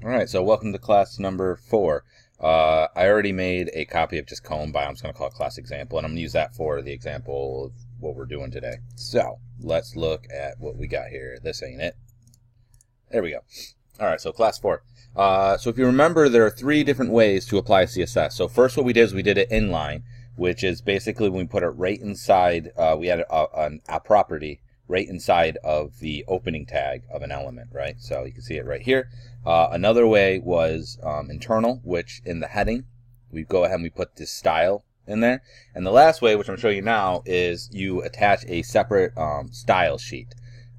Alright, so welcome to class number 4. I already made a copy of just column by. I'm just going to call it class example, and I'm going to use that for the example of what we're doing today. So, let's look at what we got here. This ain't it. There we go. Alright, so class 4. So if you remember, there are 3 different ways to apply CSS. So first what we did is we did it inline, which is basically when we put it right inside, we had a property right inside of the opening tag of an element, right? So you can see it right here. Another way was internal, which in the heading, we go ahead and we put this style in there. And the last way, which I'm showing you now, is you attach a separate style sheet.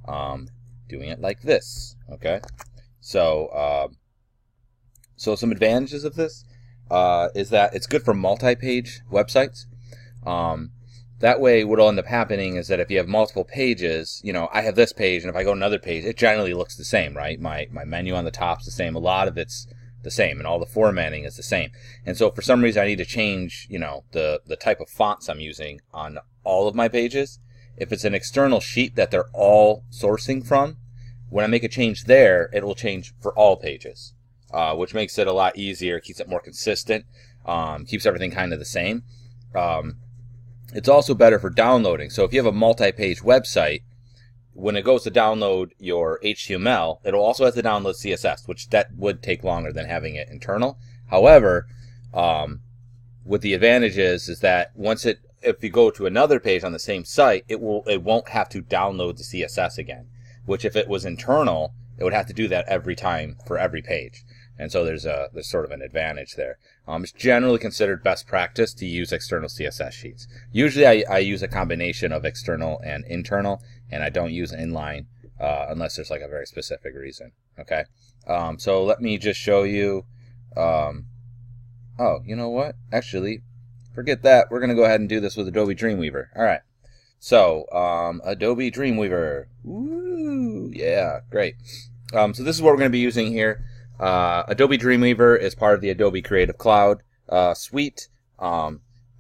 Doing it like this, okay? So, so some advantages of this is that it's good for multi-page websites. That way, what'll end up happening is that if you have multiple pages, you know, I have this page, and if I go to another page, it generally looks the same, right? My menu on the top's the same. A lot of it's the same, and all the formatting is the same. And so, for some reason, I need to change, you know, the type of fonts I'm using on all of my pages. If it's an external sheet that they're all sourcing from, when I make a change there, it will change for all pages, which makes it a lot easier, keeps it more consistent, keeps everything kind of the same. It's also better for downloading. So if you have a multi-page website, when it goes to download your HTML, it'll also have to download CSS, which that would take longer than having it internal. However, what the advantage is that if you go to another page on the same site, it won't have to download the CSS again. Which if it was internal, it would have to do that every time for every page. And so there's sort of an advantage there. It's generally considered best practice to use external CSS sheets. Usually I use a combination of external and internal, and I don't use inline unless there's like a very specific reason. Okay, so let me just show you. Oh, you know what? Actually, forget that. We're going to go ahead and do this with Adobe Dreamweaver. All right. So, Adobe Dreamweaver. Woo! Yeah, great. So this is what we're going to be using here. Adobe Dreamweaver is part of the Adobe Creative Cloud suite.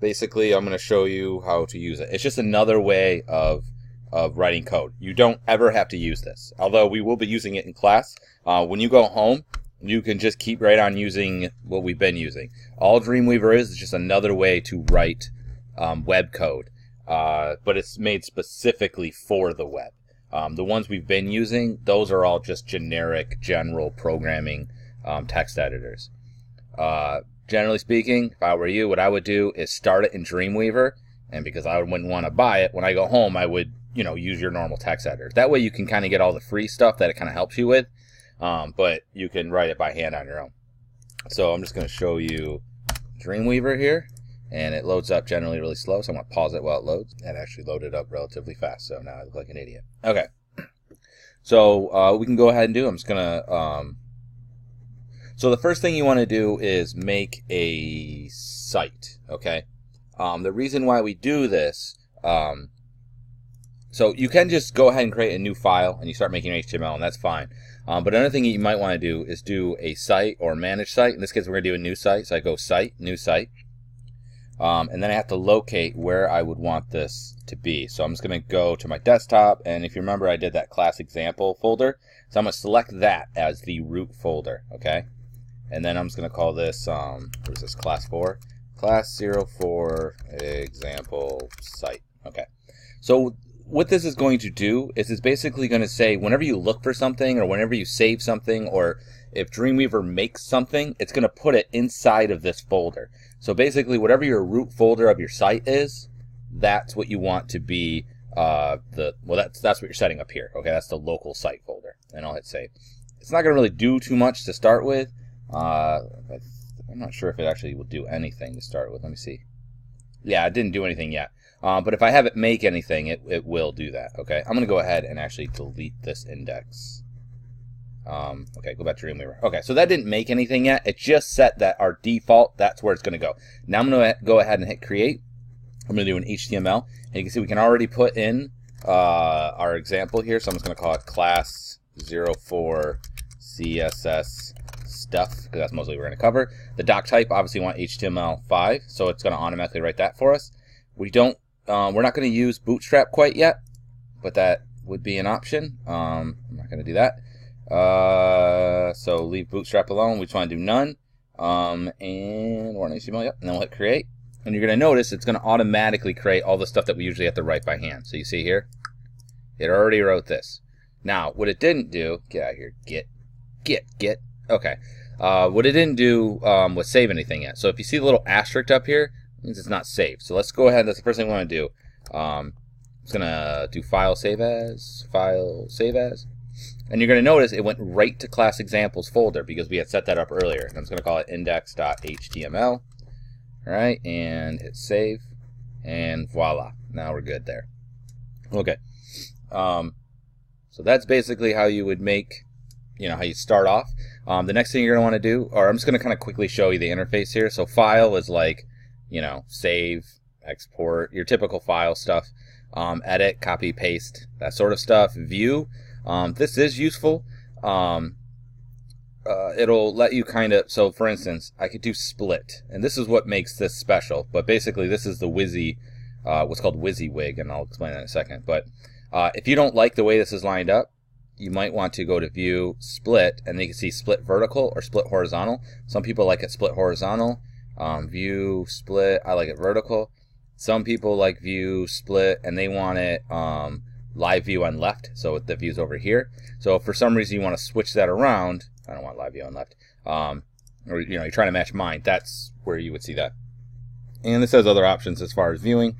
Basically, I'm going to show you how to use it. It's just another way of writing code. You don't ever have to use this, although we will be using it in class. When you go home, you can just keep right on using what we've been using. All Dreamweaver is just another way to write web code, but it's made specifically for the web. The ones we've been using, those are all just generic, general programming text editors. Generally speaking, if I were you, what I would do is start it in Dreamweaver, and because I wouldn't want to buy it, when I go home, I would, you know, use your normal text editor. That way you can kind of get all the free stuff that it kind of helps you with, but you can write it by hand on your own. So I'm just going to show you Dreamweaver here. And it loads up generally really slow, so I'm going to pause it while it loads. That actually loaded up relatively fast, so now I look like an idiot. Okay, so we can go ahead and do. I'm just going to... So the first thing you want to do is make a site, okay? The reason why we do this... so you can just go ahead and create a new file, and you start making HTML, and that's fine. But another thing that you might want to do is do a site or manage site. In this case, we're going to do a new site, so I go Site, New Site. And then I have to locate where I would want this to be. So I'm just going to go to my desktop, and if you remember, I did that class example folder. So I'm going to select that as the root folder, okay? And then I'm just going to call this, what is this, class 4? Class 04 example site, okay? So what this is going to do is it's basically going to say whenever you look for something or whenever you save something, or if Dreamweaver makes something, it's going to put it inside of this folder. So basically, whatever your root folder of your site is, that's what you want to be that's what you're setting up here. Okay, that's the local site folder, and I'll hit save. It's not going to really do too much to start with. I'm not sure if it actually will do anything to start with. Let me see. Yeah, it didn't do anything yet. But if I have it make anything, it will do that. Okay, I'm going to go ahead and actually delete this index. Okay, go back to Dreamweaver. Okay, so that didn't make anything yet. It just set that our default, that's where it's going to go. Now I'm going to go ahead and hit create. I'm going to do an HTML. And you can see we can already put in our example here. So I'm just going to call it class 04 CSS stuff, because that's mostly what we're going to cover. The doc type, obviously we want HTML5, so it's going to automatically write that for us. We're not going to use Bootstrap quite yet, but that would be an option. I'm not going to do that. So leave Bootstrap alone. We just want to do none. And we're on HTML, yep. And then we'll hit create. And you're going to notice it's going to automatically create all the stuff that we usually have to write by hand. So you see here, it already wrote this. Now, what it didn't do, get out of here, get. Okay. What it didn't do was save anything yet. So if you see the little asterisk up here, it means it's not saved. So let's go ahead. That's the first thing we want to do. I'm just going to do file, save as. And you're going to notice it went right to class examples folder because we had set that up earlier. And I'm just going to call it index.html. All right, and hit save. And voila. Now we're good there. Okay. So that's basically how you would make, how you start off. The next thing you're going to want to do, or I'm just going to kind of quickly show you the interface here. So file is like, save, export, your typical file stuff. Edit, copy, paste, that sort of stuff. View, this is useful. It'll let you so for instance, I could do split, and this is what makes this special. But basically, this is the what's called Wysiwyg, and I'll explain that in a second. But if you don't like the way this is lined up, you might want to go to View, Split, and then you can see Split Vertical or Split Horizontal. Some people like it split horizontal. View, Split, I like it vertical. Some people like View, Split, and they want it Live View on left, so the view's over here. So if for some reason you want to switch that around, I don't want Live View on left, or you're trying to match mine, that's where you would see that. And this has other options as far as viewing.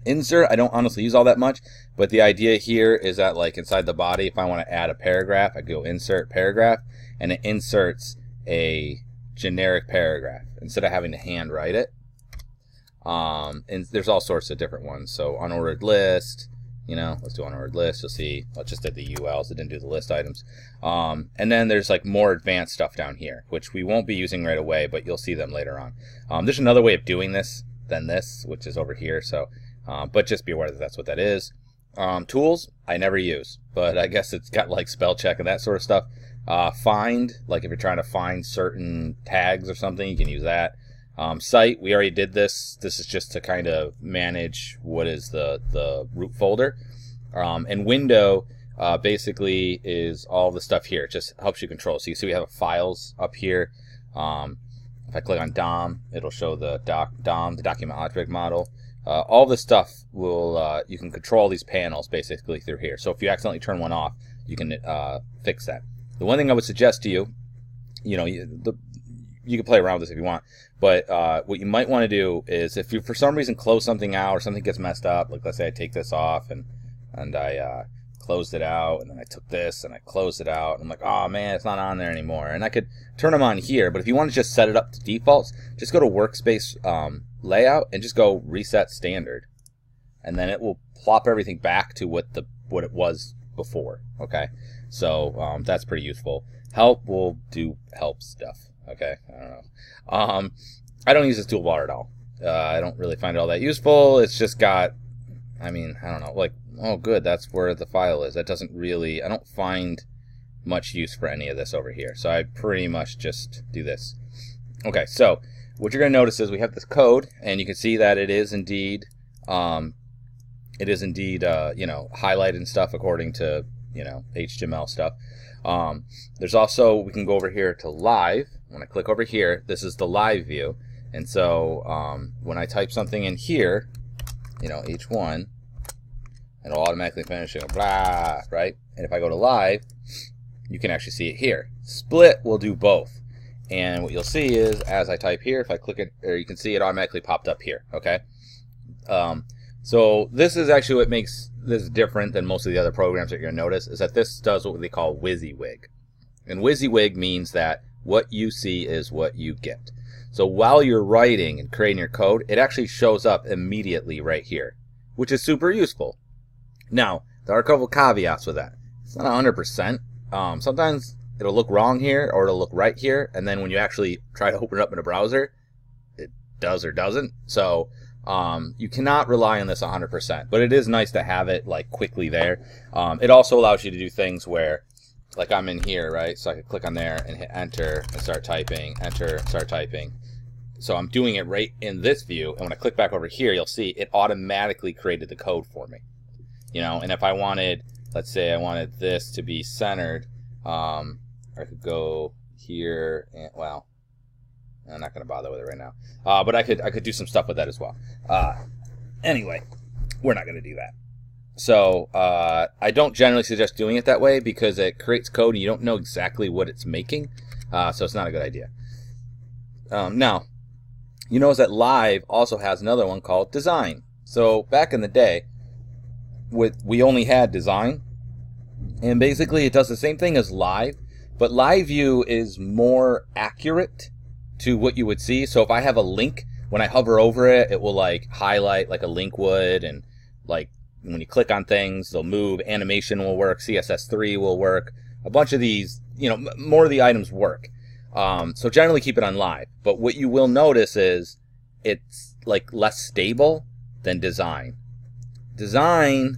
Insert, I don't honestly use all that much, but the idea here is that like inside the body, if I want to add a paragraph, I go insert paragraph, and it inserts a generic paragraph instead of having to hand write it. And there's all sorts of different ones. So unordered list, let's do unordered list. You'll see, I just did the ULs, it didn't do the list items. And then there's like more advanced stuff down here, which we won't be using right away, but you'll see them later on. There's another way of doing this than this, which is over here. So, but just be aware that that's what that is. Tools, I never use, but I guess it's got like spell check and that sort of stuff. Find, like if you're trying to find certain tags or something, you can use that. Site, we already did this. This is just to kind of manage what is the root folder. And window basically is all the stuff here. It just helps you control. So you see we have files up here. If I click on DOM, it'll show the DOM, the document object model. All this stuff will you can control these panels basically through here. So if you accidentally turn one off, you can fix that. The one thing I would suggest to you, you can play around with this if you want, but what you might want to do is if you for some reason close something out or something gets messed up, like let's say I take this off and I closed it out, and then I took this and I closed it out, and I'm like, oh man, it's not on there anymore. And I could turn them on here, but if you want to just set it up to defaults, just go to workspace layout and just go reset standard, and then it will plop everything back to what it was before. Okay, so that's pretty useful. Help will do help stuff. Okay, I don't know. I don't use this toolbar at all. I don't really find it all that useful. It's just got, I don't know, like, oh good, that's where the file is. That doesn't really, I don't find much use for any of this over here. So I pretty much just do this. Okay, so what you're going to notice is we have this code, and you can see that it is indeed, highlighted and stuff according to, HTML stuff. There's also, we can go over here to live. When I click over here, this is the live view. And so when I type something in here, H1, it'll automatically finish it, blah, right? And if I go to live, you can actually see it here. Split will do both. And what you'll see is, as I type here, if I click it, or you can see it automatically popped up here, okay? So this is actually what makes this different than most of the other programs that you're going to notice, is that this does what they call Wysiwyg. And Wysiwyg means that what you see is what you get. So while you're writing and creating your code, it actually shows up immediately right here, which is super useful. Now, there are a couple caveats with that. It's not 100%. Sometimes it'll look wrong here, or it'll look right here, and then when you actually try to open it up in a browser, it does or doesn't. So you cannot rely on this 100%, but it is nice to have it like quickly there. It also allows you to do things where, like I'm in here, right? So I can click on there and hit enter and start typing, enter, start typing. So I'm doing it right in this view, and when I click back over here, you'll see it automatically created the code for me. And if I wanted, let's say I wanted this to be centered, I could go here, and well, I'm not going to bother with it right now. But I could do some stuff with that as well. Anyway, we're not going to do that. So I don't generally suggest doing it that way because it creates code and you don't know exactly what it's making. So it's not a good idea. Now, you notice that Live also has another one called Design. So back in the day, we only had Design. And basically it does the same thing as Live. But Live View is more accurate to what you would see. So if I have a link, when I hover over it, it will like highlight like a link would, and like when you click on things, they'll move. Animation will work. CSS3 will work. A bunch of these, you know, more of the items work. So generally keep it on Live. But what you will notice is it's like less stable than Design. Design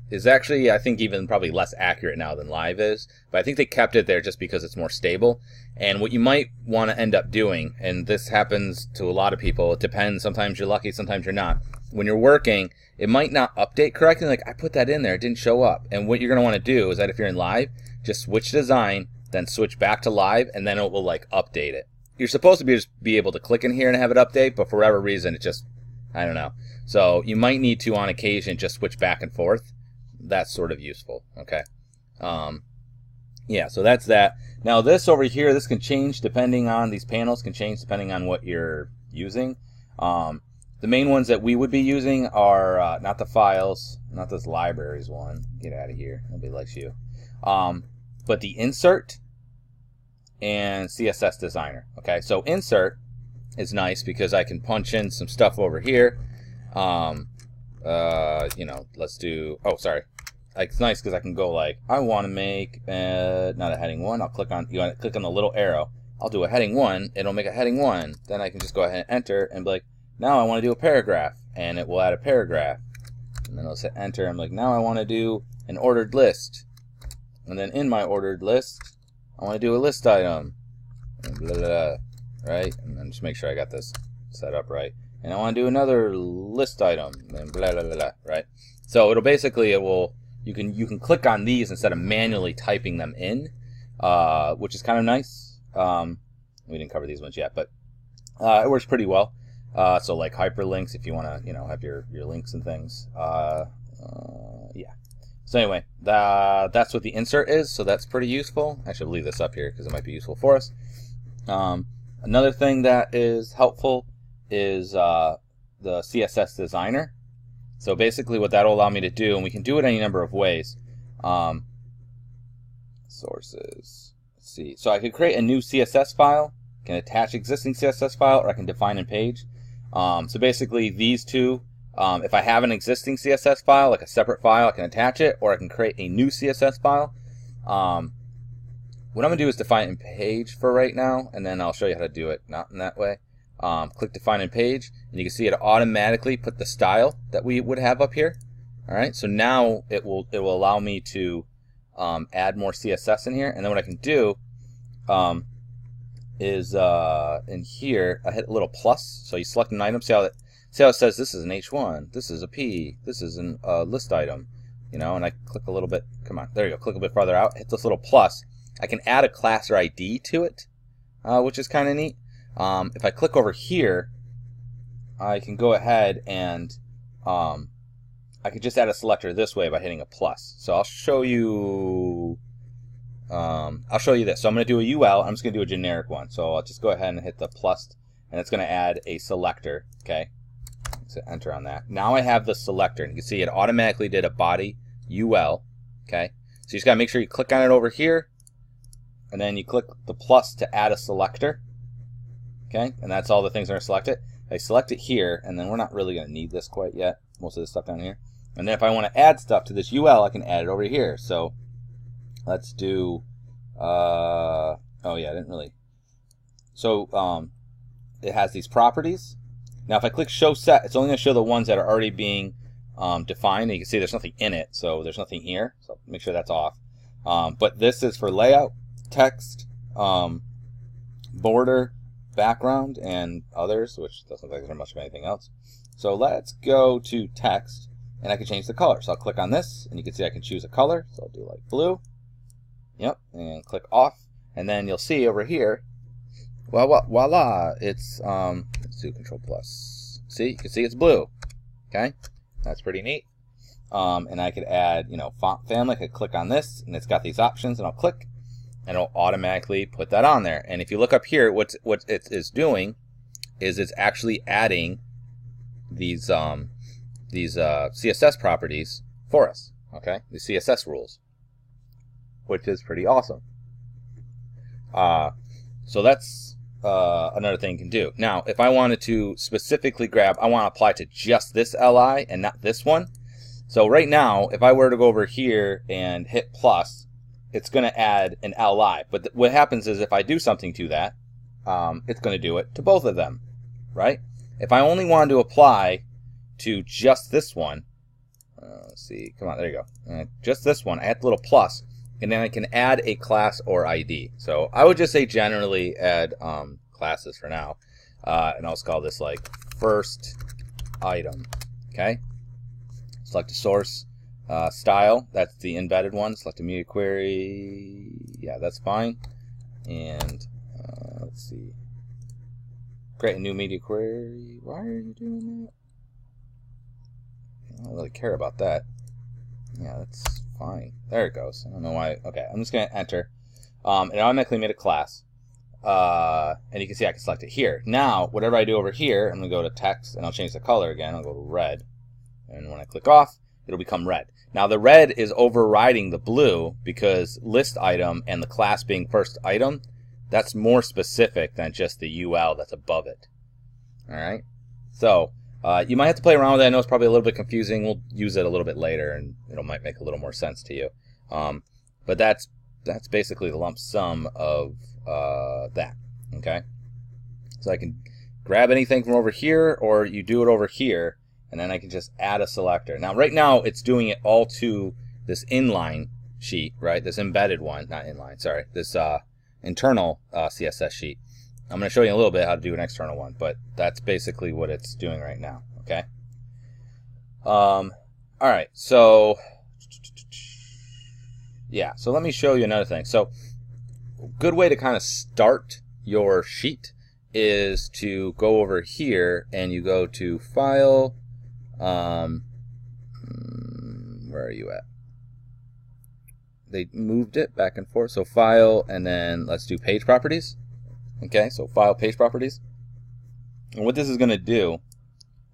is actually, I think, even probably less accurate now than Live is. But I think they kept it there just because it's more stable. And what you might want to end up doing, and this happens to a lot of people, it depends. Sometimes you're lucky, sometimes you're not. When you're working, it might not update correctly. Like, I put that in there, it didn't show up. And what you're going to want to do is that if you're in Live, just switch to Design, then switch back to Live, and then it will like update it. You're supposed to just be able to click in here and have it update, but for whatever reason, it just, I don't know. So you might need to, on occasion, just switch back and forth. That's sort of useful, okay? Yeah, so that's that. Now this over here, this can change depending on, these panels can change depending on what you're using. The main ones that we would be using are not the files, not this libraries one. Get out of here, nobody likes you. But the insert and CSS Designer. Okay, so insert is nice because I can punch in some stuff over here. You know, let's do, oh, sorry. It's nice because I can go like, I want to make not a heading 1. I'll click on, you want to click on the little arrow. I'll do a heading 1. It'll make a heading 1. Then I can just go ahead and enter and be like, now I want to do a paragraph, and it will add a paragraph. And then I'll hit enter. I'm like, now I want to do an ordered list. And then in my ordered list, I want to do a list item. And blah, blah, blah, right? And then just make sure I got this set up right. And I want to do another list item. And blah, blah, blah, blah, right? So it'll basically, it will, you can click on these instead of manually typing them in, which is kind of nice. We didn't cover these ones yet, but it works pretty well. So like hyperlinks, if you want to, you know, have your links and things. Yeah. So anyway, that's what the insert is. So that's pretty useful. I should leave this up here because it might be useful for us. Another thing that is helpful is the CSS Designer. So basically what that will allow me to do, and we can do it any number of ways. Sources. Let's see. So I could create a new CSS file, can attach existing CSS file, or I can define in page. So basically these two, if I have an existing CSS file, like a separate file, I can attach it, or I can create a new CSS file. What I'm going to do is define in page for right now, and then I'll show you how to do it, not in that way. Click define in page, and you can see it automatically put the style that we would have up here. All right, so now it will allow me to add more CSS in here, and then what I can do is in here I hit a little plus. So you select an item, see how it says this is an H1, this is a P, this is a list item, you know, and I click a little bit. Come on, there you go. Click a bit farther out, hit this little plus. I can add a class or ID to it, which is kind of neat. If I click over here, I can go ahead and I could just add a selector this way by hitting a plus. So I'll show you this. So I'm going to do a UL. I'm just going to do a generic one. So I'll just go ahead and hit the plus, and it's going to add a selector. Okay, so enter on that. Now I have the selector, and you can see it automatically did a body UL. Okay, so you just got to make sure you click on it over here, and then you click the plus to add a selector. Okay, and that's all the things that are selected. I select it here, and then we're not really going to need this quite yet. Most of this stuff down here. And then if I want to add stuff to this UL, I can add it over here. So let's do, oh yeah, I didn't really. So it has these properties. Now if I click show set, it's only going to show the ones that are already being defined. And you can see there's nothing in it, so there's nothing here. So make sure that's off. But this is for layout, text, border, background, and others, which doesn't look like there's much of anything else. So let's go to text, and I can change the color. So I'll click on this, and you can see I can choose a color. So I'll do like blue. Yep, and click off, and then you'll see over here, well, voila, it's, let's do Control Plus. See, you can see it's blue, okay? That's pretty neat. And I could add, you know, font family. I could click on this, and it's got these options, and I'll click, and it'll automatically put that on there. And if you look up here, what it is doing is it's actually adding these CSS properties for us, okay? The CSS rules, which is pretty awesome. So that's another thing you can do. Now, if I wanted to specifically grab, I want to apply to just this LI and not this one. So right now, if I were to go over here and hit plus, it's going to add an LI. But what happens is if I do something to that, it's going to do it to both of them, right? If I only wanted to apply to just this one, let's see, come on, there you go. Just this one, I hit the little plus, and then I can add a class or ID. So I would just say generally add classes for now. And I'll just call this like first item, okay? Select a source style, that's the embedded one. Select a media query, yeah, that's fine. And let's see, create a new media query. Why are you doing that? I don't really care about that. Yeah, that's fine. There it goes. I don't know why. Okay, I'm just going to enter. It automatically made a class. And you can see I can select it here. Now, whatever I do over here, I'm going to go to text, and I'll change the color again. I'll go to red. And when I click off, it'll become red. Now, the red is overriding the blue because list item and the class being first item, that's more specific than just the UL that's above it. All right? So, you might have to play around with it. I know it's probably a little bit confusing. We'll use it a little bit later, and it might make a little more sense to you. But that's basically the lump sum of that. Okay? So I can grab anything from over here, or you do it over here, and then I can just add a selector. Now, right now, it's doing it all to this inline sheet, right? This embedded one, not inline, sorry. This internal CSS sheet. I'm going to show you a little bit how to do an external one, but that's basically what it's doing right now, okay? All right, so, yeah, so let me show you another thing. So, a good way to kind of start your sheet is to go over here and you go to File, where are you at? They moved it back and forth, so File, and then let's do Page Properties. Okay, so File, Page Properties. And what this is going to do,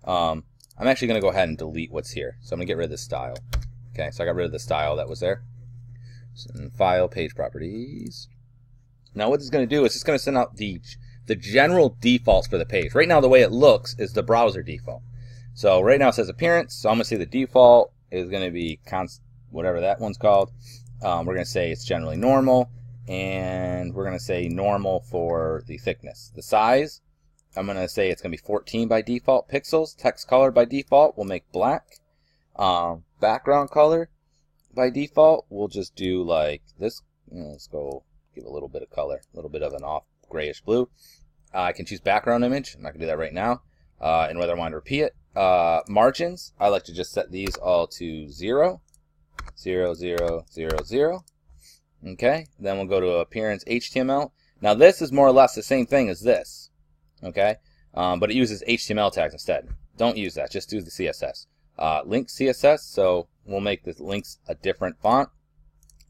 I'm actually going to go ahead and delete what's here. So I'm going to get rid of this style. Okay, so I got rid of the style that was there. So File, Page Properties. Now what this is going to do is it's going to send out the general defaults for the page. Right now the way it looks is the browser default. So right now it says appearance, so I'm going to say the default is going to be whatever that one's called. We're going to say it's generally normal, and we're going to say normal for the thickness. The size, I'm going to say it's going to be 14 by default pixels. Text color by default, we'll make black. Background color by default, we'll just do like this. Let's go give a little bit of color, a little bit of an off grayish blue. I can choose background image. I'm not going to do that right now. And whether I want to repeat it. Margins, I like to just set these all to 0. 0, 0, 0, 0. Okay, then we'll go to appearance HTML. Now this is more or less the same thing as this. Okay, but it uses HTML tags instead. Don't use that, just do the CSS. Link CSS, so we'll make the links a different font.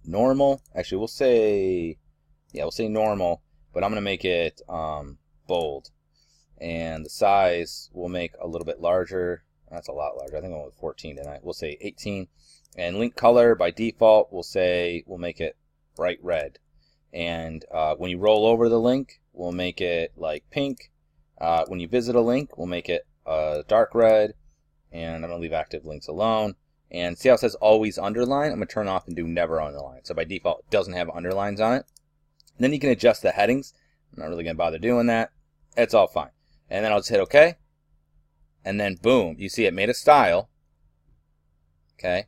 Normal, actually we'll say normal, but I'm going to make it bold. And the size we'll make a little bit larger. That's a lot larger. I think I went with 14 tonight. We'll say 18. And link color by default, we'll make it bright red. And when you roll over the link, we'll make it like pink. When you visit a link, we'll make it dark red. And I'm going to leave active links alone. And see how it says always underline? I'm going to turn off and do never underline. So by default, it doesn't have underlines on it. And then you can adjust the headings. I'm not really going to bother doing that. It's all fine. And then I'll just hit OK. And then boom, you see it made a style. Okay.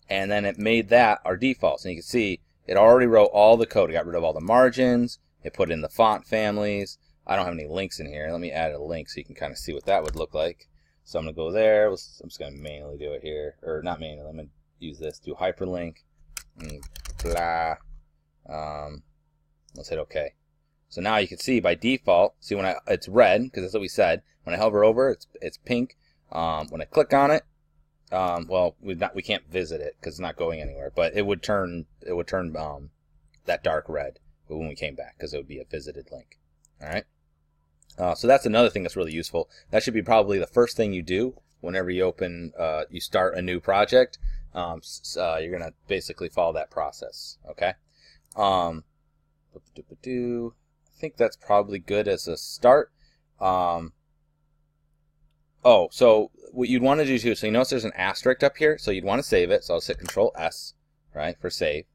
And then it made that our defaults. And you can see it already wrote all the code. It got rid of all the margins. It put in the font families. I don't have any links in here. Let me add a link so you can kind of see what that would look like. So I'm going to go there. I'm just going to manually do it here. Or not manually. I'm going to use this. Do hyperlink. Blah. Let's hit OK. So now you can see by default, see when it's red because that's what we said. When I hover over, it's pink. When I click on it, well, we can't visit it because it's not going anywhere. But it would turn that dark red when we came back because it would be a visited link. All right. So that's another thing that's really useful. That should be probably the first thing you do whenever you you start a new project. You're gonna basically follow that process. Okay. I think that's probably good as a start. Oh, so what you'd want to do too, so you notice there's an asterisk up here, so you'd want to save it. So I'll hit Control S, right, for save.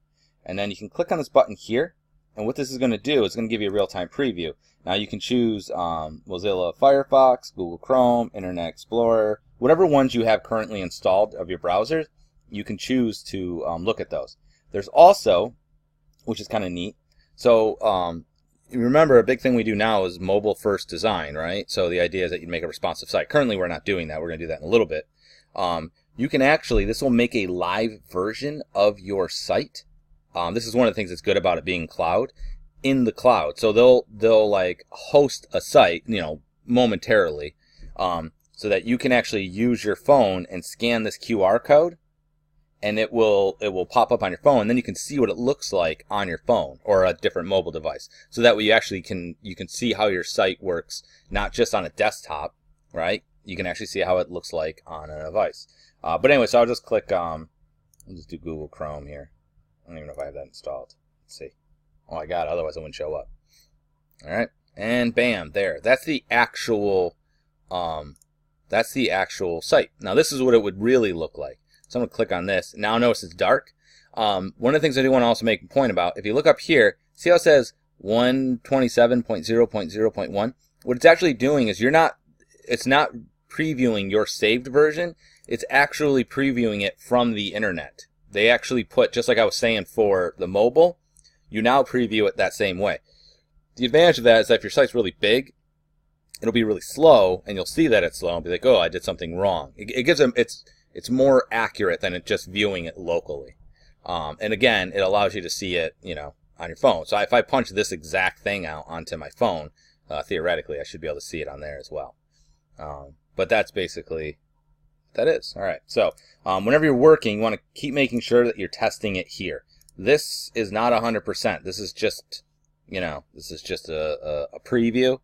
And then you can click on this button here, and what this is going to do is going to give you a real-time preview. Now you can choose Mozilla Firefox, Google Chrome, Internet Explorer, whatever ones you have currently installed of your browsers, you can choose to look at those. There's also, which is kind of neat, so remember, a big thing we do now is mobile first design, right? So the idea is that you make a responsive site. Currently, we're not doing that. We're going to do that in a little bit. You can actually, this will make a live version of your site. This is one of the things that's good about it being cloud, in the cloud. So they'll like host a site, you know, momentarily, so that you can actually use your phone and scan this QR code, and it will pop up on your phone, and then you can see what it looks like on your phone or a different mobile device. So that way you actually can see how your site works, not just on a desktop, right? You can actually see how it looks like on a device. But anyway, so I'll just click, I'll just do Google Chrome here. I don't even know if I have that installed. Let's see. Oh, I got it, otherwise it wouldn't show up. All right, and bam, there. That's the actual site. Now this is what it would really look like. So I'm going to click on this. Now notice it's dark. One of the things I do want to also make a point about, if you look up here, see how it says 127.0.0.1? What it's actually doing is it's not previewing your saved version. It's actually previewing it from the internet. They actually put, just like I was saying for the mobile, you now preview it that same way. The advantage of that is that if your site's really big, it'll be really slow, and you'll see that it's slow and be like, oh, I did something wrong. It gives them, it's more accurate than it just viewing it locally. And again, it allows you to see it, you know, on your phone. So if I punch this exact thing out onto my phone, theoretically, I should be able to see it on there as well. But that's basically what that is. All right. So whenever you're working, you want to keep making sure that you're testing it here. This is not 100%. This is just, you know, this is just a preview.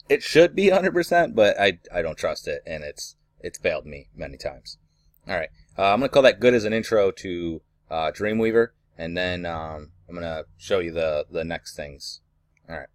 It should be 100%, but I don't trust it, and it's failed me many times. All right, I'm going to call that good as an intro to Dreamweaver, and then I'm going to show you the next things. All right.